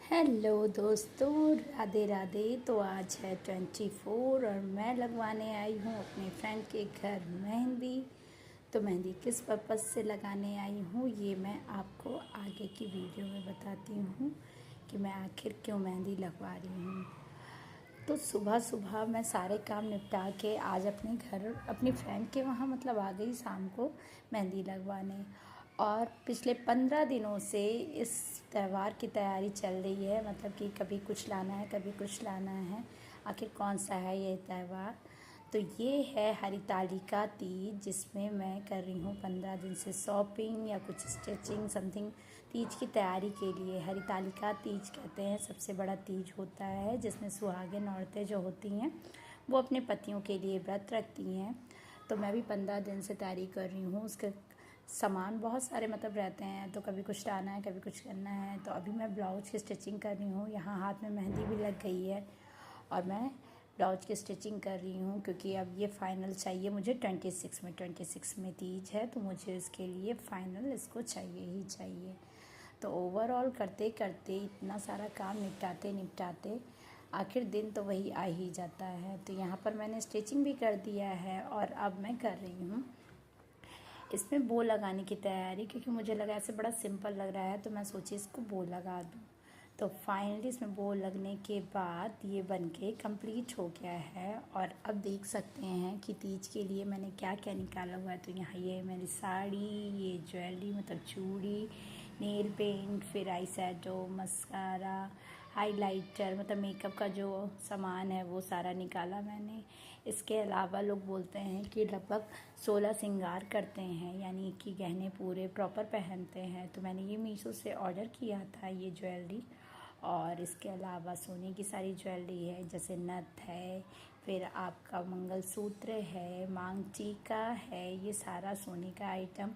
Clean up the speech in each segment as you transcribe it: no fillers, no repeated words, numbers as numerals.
Hello दोस्तों, राधे राधे। तो आज है 24 और मैं लगवाने आई हूँ अपने फ्रेंड के घर मेहंदी। तो मेहंदी किस पर्पज़ से लगाने आई हूँ ये मैं आपको आगे की वीडियो में बताती हूँ कि मैं आखिर क्यों मेहंदी लगवा रही हूँ। तो सुबह सुबह मैं सारे काम निपटा के आज अपने घर अपनी फ्रेंड के वहाँ मतलब आ गई शाम को मेहंदी लगवाने। और पिछले 15 दिनों से इस त्यौहार की तैयारी चल रही है, मतलब कि कभी कुछ लाना है कभी कुछ लाना है। आखिर कौन सा है ये त्यौहार? तो ये है हरितालिका तीज, जिसमें मैं कर रही हूँ 15 दिन से शॉपिंग या कुछ स्टिचिंग समथिंग तीज की तैयारी के लिए। हरितालिका तीज कहते हैं, सबसे बड़ा तीज होता है जिसमें सुहागिन औरतें जो होती हैं वो अपने पतियों के लिए व्रत रखती हैं। तो मैं भी 15 दिन से तैयारी कर रही हूँ। उसके सामान बहुत सारे मतलब रहते हैं, तो कभी कुछ लाना है कभी कुछ करना है। तो अभी मैं ब्लाउज की स्टिचिंग कर रही हूँ, यहाँ हाथ में मेहंदी भी लग गई है और मैं ब्लाउज की स्टिचिंग कर रही हूँ क्योंकि अब ये फ़ाइनल चाहिए मुझे 26 में तीज है, तो मुझे इसके लिए फ़ाइनल इसको चाहिए ही चाहिए। तो ओवरऑल करते करते इतना सारा काम निपटाते आखिर दिन तो वही आ ही जाता है। तो यहाँ पर मैंने स्टिचिंग भी कर दिया है और अब मैं कर रही हूँ इसमें बो लगाने की तैयारी, क्योंकि मुझे लगा ऐसे बड़ा सिंपल लग रहा है तो मैं सोची इसको बो लगा दूँ। तो फाइनली इसमें बो लगने के बाद ये बन के कंप्लीट हो गया है। और अब देख सकते हैं कि तीज के लिए मैंने क्या क्या निकाला हुआ है। तो यहाँ ये मेरी साड़ी, ये ज्वेलरी मतलब चूड़ी, नेल पेंट, फिर आई शैडो, मस्कारा, हाइलाइटर मतलब मेकअप का जो सामान है वो सारा निकाला मैंने। इसके अलावा लोग बोलते हैं कि लगभग 16 श्रृंगार करते हैं, यानी कि गहने पूरे प्रॉपर पहनते हैं। तो मैंने ये मीशो से ऑर्डर किया था ये ज्वेलरी। और इसके अलावा सोने की सारी ज्वेलरी है, जैसे नथ है, फिर आपका मंगलसूत्र है, मांग टीका है, ये सारा सोने का आइटम।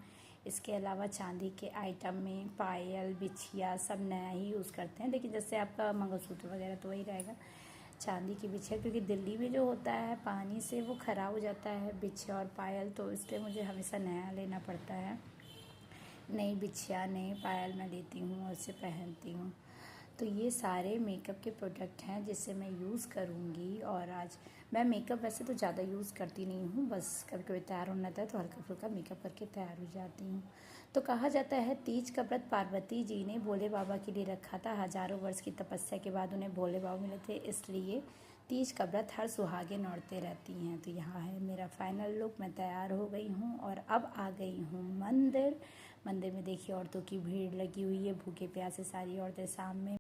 इसके अलावा चांदी के आइटम में पायल, बिछिया सब नया ही यूज़ करते हैं, लेकिन जैसे आपका मंगलसूत्र वगैरह तो वही रहेगा। चांदी की बिछिया, क्योंकि दिल्ली में जो होता है पानी से वो ख़राब हो जाता है बिछिया और पायल, तो इसलिए मुझे हमेशा नया लेना पड़ता है। नई बिछिया नई पायल मैं लेती हूँ और उसे पहनती हूँ। तो ये सारे मेकअप के प्रोडक्ट हैं जिसे मैं यूज़ करूँगी। और आज मैं मेकअप वैसे तो ज़्यादा यूज़ करती नहीं हूँ, बस कभी कभी तैयार होना था तो हल्का फुल्का मेकअप करके तैयार हो जाती हूँ। तो कहा जाता है तीज का व्रत पार्वती जी ने भोले बाबा के लिए रखा था। हज़ारों वर्ष की तपस्या के बाद उन्हें भोले बाबा मिले थे, इसलिए तीज का व्रत हर सुहागिन औरतें रहती हैं। तो यहाँ है मेरा फाइनल लुक, मैं तैयार हो गई हूँ और अब आ गई हूँ मंदिर। मंदिर में देखिए औरतों की भीड़ लगी हुई है, भूखे प्यासे सारी औरतें सामने